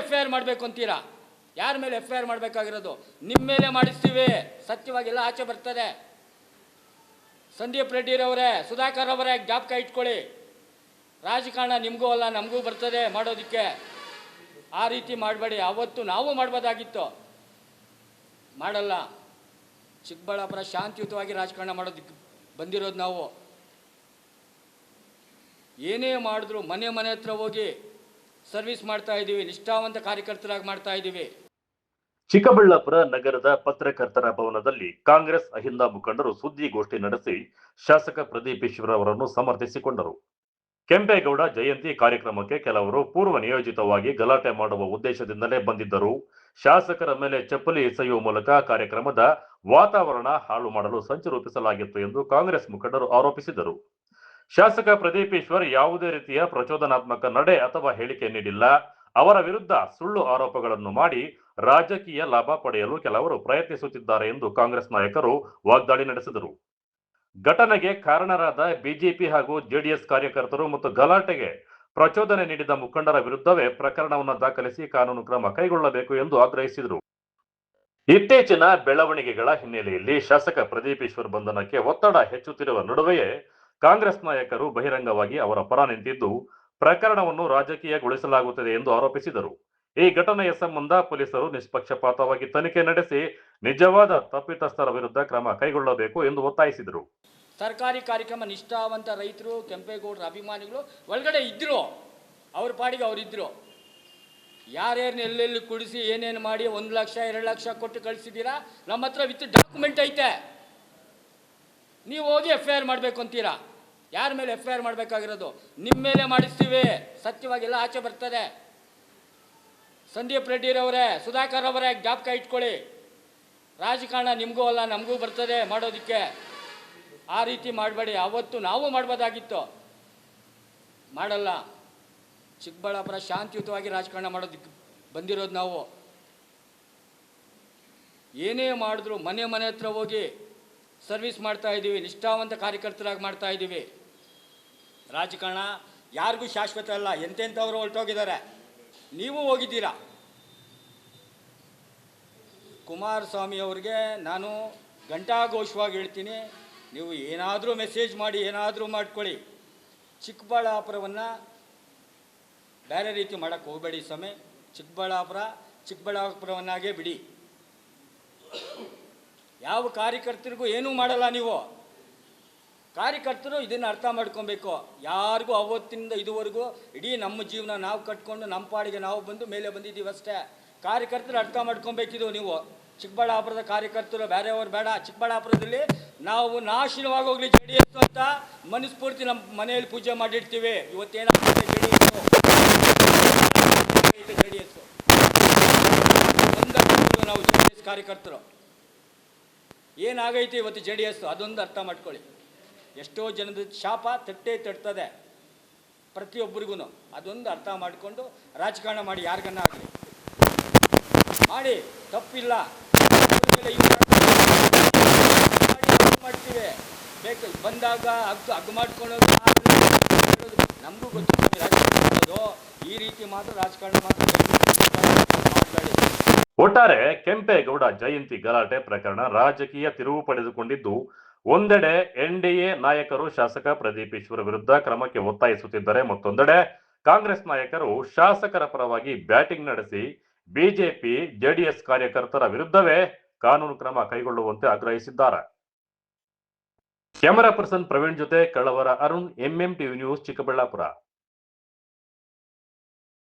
FIR ಮಾಡಬೇಕು ಅಂತೀರಾ? ಯಾರ ಮೇಲೆ FIR ಮಾಡಬೇಕಾಗಿರೋದು? ನಿಮ್ಮ ಮೇಲೆ ಮಾಡಿಸ್ತೀವಿ, ಸತ್ಯವಾಗೆಲ್ಲ ಆಚೆ ಬರ್ತದೆ. ಸಂದೀಪ್ ರೆಡ್ಡಿರವರೇ, ಸುಧಾಕರ್ ಅವರೇ, ಜ್ಞಾಪಕ ಇಟ್ಕೊಳ್ಳಿ. ರಾಜಕಾರಣ ನಿಮಗೂ ಅಲ್ಲ ನಮಗೂ ಬರ್ತದೆ ಮಾಡೋದಕ್ಕೆ. ಆ ರೀತಿ ಮಾಡಬೇಡಿ. ಅವತ್ತು ನಾವು ಮಾಡ್ಬೋದಾಗಿತ್ತು, ಮಾಡಲ್ಲ. ಚಿಕ್ಕಬಳ್ಳಾಪುರ ಶಾಂತಿಯುತವಾಗಿ ರಾಜಕಾರಣ ಮಾಡೋದಕ್ಕೆ ಬಂದಿರೋದು ನಾವು. ಏನೇ ಮಾಡಿದ್ರು ಮನೆ ಮನೆ ಹತ್ರ ಹೋಗಿ ಸರ್ವಿಸ್ ಮಾಡ್ತಾ ಇದ್ದೀವಿ, ನಿಷ್ಠಾವಂತ ಕಾರ್ಯಕರ್ತರಾಗಿ ಮಾಡ್ತಾ ಇದ್ದೀವಿ. ಚಿಕ್ಕಬಳ್ಳಾಪುರ ನಗರದ ಪತ್ರಕರ್ತರ ಭವನದಲ್ಲಿ ಕಾಂಗ್ರೆಸ್ ಅಹಿಂದ ಮುಖಂಡರು ಸುದ್ದಿಗೋಷ್ಠಿ ನಡೆಸಿ ಶಾಸಕ ಪ್ರದೀಪ್ ಈಶ್ವರ್ ಅವರನ್ನು ಸಮರ್ಥಿಸಿಕೊಂಡರು. ಕೆಂಪೇಗೌಡ ಜಯಂತಿ ಕಾರ್ಯಕ್ರಮಕ್ಕೆ ಕೆಲವರು ಪೂರ್ವ ನಿಯೋಜಿತವಾಗಿ ಗಲಾಟೆ ಮಾಡುವ ಉದ್ದೇಶದಿಂದಲೇ ಬಂದಿದ್ದರು. ಶಾಸಕರ ಮೇಲೆ ಚಪ್ಪಲಿ ಎಸೆಯುವ ಮೂಲಕ ಕಾರ್ಯಕ್ರಮದ ವಾತಾವರಣ ಹಾಳು ಮಾಡಲು ಸಂಚು ರೂಪಿಸಲಾಗಿತ್ತು ಎಂದು ಕಾಂಗ್ರೆಸ್ ಮುಖಂಡರು ಆರೋಪಿಸಿದರು. ಶಾಸಕ ಪ್ರದೀಪ್ ಈಶ್ವರ್ ಯಾವುದೇ ರೀತಿಯ ಪ್ರಚೋದನಾತ್ಮಕ ನಡೆ ಅಥವಾ ಹೇಳಿಕೆ ನೀಡಿಲ್ಲ. ಅವರ ವಿರುದ್ಧ ಸುಳ್ಳು ಆರೋಪಗಳನ್ನು ಮಾಡಿ ರಾಜಕೀಯ ಲಾಭ ಪಡೆಯಲು ಕೆಲವರು ಪ್ರಯತ್ನಿಸುತ್ತಿದ್ದಾರೆ ಎಂದು ಕಾಂಗ್ರೆಸ್ ನಾಯಕರು ವಾಗ್ದಾಳಿ ನಡೆಸಿದರು. ಘಟನೆಗೆ ಕಾರಣರಾದ ಬಿಜೆಪಿ ಹಾಗೂ ಜೆಡಿಎಸ್ ಕಾರ್ಯಕರ್ತರು ಮತ್ತು ಗಲಾಟೆಗೆ ಪ್ರಚೋದನೆ ನೀಡಿದ ಮುಖಂಡರ ವಿರುದ್ಧವೇ ಪ್ರಕರಣವನ್ನು ದಾಖಲಿಸಿ ಕಾನೂನು ಕ್ರಮ ಕೈಗೊಳ್ಳಬೇಕು ಎಂದು ಆಗ್ರಹಿಸಿದರು. ಇತ್ತೀಚಿನ ಬೆಳವಣಿಗೆಗಳ ಹಿನ್ನೆಲೆಯಲ್ಲಿ ಶಾಸಕ ಪ್ರದೀಪ್ ಈಶ್ವರ್ ಬಂಧನಕ್ಕೆ ಒತ್ತಡ ಹೆಚ್ಚುತ್ತಿರುವ ನಡುವೆಯೇ ಕಾಂಗ್ರೆಸ್ ನಾಯಕರು ಬಹಿರಂಗವಾಗಿ ಅವರ ಪರ ನಿಂತಿದ್ದು ಪ್ರಕರಣವನ್ನು ರಾಜಕೀಯಗೊಳಿಸಲಾಗುತ್ತದೆ ಎಂದು ಆರೋಪಿಸಿದರು. ಈ ಘಟನೆಯ ಸಂಬಂಧ ಪೊಲೀಸರು ನಿಷ್ಪಕ್ಷಪಾತವಾಗಿ ತನಿಖೆ ನಡೆಸಿ ನಿಜವಾದ ತಪ್ಪಿತಸ್ಥರ ವಿರುದ್ಧ ಕ್ರಮ ಕೈಗೊಳ್ಳಬೇಕು ಎಂದು ಒತ್ತಾಯಿಸಿದರು. ಸರ್ಕಾರಿ ಕಾರ್ಯಕ್ರಮ ನಿಷ್ಠಾವಂತ ರೈತರು, ಕೆಂಪೇಗೌಡರ ಅಭಿಮಾನಿಗಳು ಒಳಗಡೆ ಇದ್ರು, ಅವ್ರ ಪಾಡಿಗೆ ಅವರಿದ್ರು. ಯಾರ್ಯಾರನ್ನ ಎಲ್ಲೆಲ್ಲಿ ಕುಡಿಸಿ ಏನೇನು ಮಾಡಿ 1 ಲಕ್ಷ 2 ಲಕ್ಷ ಕೊಟ್ಟು ಕಳಿಸಿದ್ದೀರಾ? ನಮ್ಮ ಹತ್ರ ವಿತ್ ಡಾಕ್ಯುಮೆಂಟ್ ಐತೆ. ನೀವು ಹೋಗಿ FIR ಮಾಡಬೇಕು ಅಂತೀರಾ? ಯಾರ ಮೇಲೆ FIR ಮಾಡಬೇಕಾಗಿರೋದು? ನಿಮ್ಮ ಮೇಲೆ ಮಾಡಿಸ್ತೀವಿ, ಸತ್ಯವಾಗೆಲ್ಲ ಆಚೆ ಬರ್ತದೆ. ಸಂದೀಪ್ ರೆಡ್ಡಿರವರೇ, ಸುಧಾಕರ್ ಅವರೇ, ಜ್ಞಾಪಕ ಇಟ್ಕೊಳ್ಳಿ. ರಾಜಕಾರಣ ನಿಮಗೂ ಅಲ್ಲ ನಮಗೂ ಬರ್ತದೆ ಮಾಡೋದಕ್ಕೆ. ಆ ರೀತಿ ಮಾಡಬೇಡಿ. ಅವತ್ತು ನಾವು ಮಾಡ್ಬೋದಾಗಿತ್ತು, ಮಾಡಲ್ಲ. ಚಿಕ್ಕಬಳ್ಳಾಪುರ ಶಾಂತಿಯುತವಾಗಿ ರಾಜಕಾರಣ ಮಾಡೋದಕ್ಕೆ ಬಂದಿರೋದು ನಾವು. ಏನೇ ಮಾಡಿದ್ರು ಮನೆ ಮನೆ ಹತ್ರ ಹೋಗಿ ಸರ್ವಿಸ್ ಮಾಡ್ತಾ ಇದ್ದೀವಿ, ನಿಷ್ಠಾವಂತ ಕಾರ್ಯಕರ್ತರಾಗಿ ಮಾಡ್ತಾ ಇದ್ದೀವಿ. ರಾಜಕಾರಣ ಯಾರಿಗೂ ಶಾಶ್ವತ ಅಲ್ಲ. ಎಂತೆಂಥವ್ರು ಹೊರಟೋಗಿದ್ದಾರೆ, ನೀವು ಹೋಗಿದ್ದೀರಾ. ಕುಮಾರಸ್ವಾಮಿ ಅವ್ರಿಗೆ ನಾನು ಘಂಟಾಘೋಷವಾಗಿ ಹೇಳ್ತೀನಿ, ನೀವು ಏನಾದರೂ ಮೆಸೇಜ್ ಮಾಡಿ ಏನಾದರೂ ಮಾಡ್ಕೊಳ್ಳಿ, ಚಿಕ್ಕಬಳ್ಳಾಪುರವನ್ನು ಬೇರೆ ರೀತಿ ಮಾಡೋಕ್ಕೆ ಹೋಗಬೇಡಿ ಸ್ವಾಮಿ. ಚಿಕ್ಕಬಳ್ಳಾಪುರವನ್ನಾಗೇ ಬಿಡಿ. ಯಾವ ಕಾರ್ಯಕರ್ತರಿಗೂ ಏನೂ ಮಾಡಲ್ಲ ನೀವು. ಕಾರ್ಯಕರ್ತರು ಇದನ್ನು ಅರ್ಥ ಮಾಡ್ಕೊಬೇಕು. ಯಾರಿಗೂ ಅವತ್ತಿನಿಂದ ಇದುವರೆಗೂ ಇಡೀ ನಮ್ಮ ಜೀವನ ನಾವು ಕಟ್ಕೊಂಡು ನಮ್ಮ ಪಾಡಿಗೆ ನಾವು ಬಂದು ಮೇಲೆ ಬಂದಿದ್ದೀವಿ ಅಷ್ಟೇ. ಕಾರ್ಯಕರ್ತರು ಅರ್ಥ ಮಾಡ್ಕೊಬೇಕಿದು ನೀವು. ಚಿಕ್ಕಬಳ್ಳಾಪುರದ ಕಾರ್ಯಕರ್ತರು ಬೇರೆಯವರು ಬೇಡ. ಚಿಕ್ಕಬಳ್ಳಾಪುರದಲ್ಲಿ ನಾವು ನಾಶನವಾಗೋಗ್ಲಿ JDS ಅಂತ ಮನಸ್ಫೂರ್ತಿ ನಮ್ಮ ಮನೆಯಲ್ಲಿ ಪೂಜೆ ಮಾಡಿರ್ತೀವಿ. ಇವತ್ತೇನಾಗ್ತದೆ JDS ನಾವು JDS ಕಾರ್ಯಕರ್ತರು ಏನಾಗೈತೆ ಇವತ್ತು JDS, ಅದೊಂದು ಅರ್ಥ ಮಾಡ್ಕೊಳ್ಳಿ. ಎಷ್ಟೋ ಜನದ ಶಾಪ ತಟ್ಟದೆ ಪ್ರತಿಯೊಬ್ಬರಿಗೂ. ಅದೊಂದು ಅರ್ಥ ಮಾಡಿಕೊಂಡು ರಾಜಕಾರಣ ಮಾಡಿ, ಯಾರಿಗನ್ನ ಆಗಲಿ ಮಾಡಿ, ತಪ್ಪಿಲ್ಲ. ಮಾಡ್ತೀವಿ ಬೇಕು ಬಂದಾಗ ಹಗ್ಗ ಮಾಡ್ಕೊಂಡು ನಮಗೂ ಗೊತ್ತಿಲ್ಲ ರಾಜಕಾರಣ ಮಾಡೋದು. ಈ ರೀತಿ ಮಾತ್ರ ರಾಜಕಾರಣ ಮಾತ್ರ ಮಾಡಬೇಡಿ. ಒಟ್ಟಾರೆ ಕೆಂಪೇಗೌಡ ಜಯಂತಿ ಗಲಾಟೆ ಪ್ರಕರಣ ರಾಜಕೀಯ ತಿರುವು ಪಡೆದುಕೊಂಡಿದ್ದು, ಒಂದೆಡೆ NDA ನಾಯಕರು ಶಾಸಕ ಪ್ರದೀಪ್ ಈಶ್ವರ್ ವಿರುದ್ಧ ಕ್ರಮಕ್ಕೆ ಒತ್ತಾಯಿಸುತ್ತಿದ್ದರೆ, ಮತ್ತೊಂದೆಡೆ ಕಾಂಗ್ರೆಸ್ ನಾಯಕರು ಶಾಸಕರ ಪರವಾಗಿ ಬ್ಯಾಟಿಂಗ್ ನಡೆಸಿ ಬಿಜೆಪಿ JDS ಕಾರ್ಯಕರ್ತರ ವಿರುದ್ಧವೇ ಕಾನೂನು ಕ್ರಮ ಕೈಗೊಳ್ಳುವಂತೆ ಆಗ್ರಹಿಸಿದ್ದಾರೆ. ಕ್ಯಾಮರಾ ಪರ್ಸನ್ ಪ್ರವೀಣ್ ಜೊತೆ ಕಳ್ಳವರ ಅರುಣ್, MMTV ನ್ಯೂಸ್, ಚಿಕ್ಕಬಳ್ಳಾಪುರ.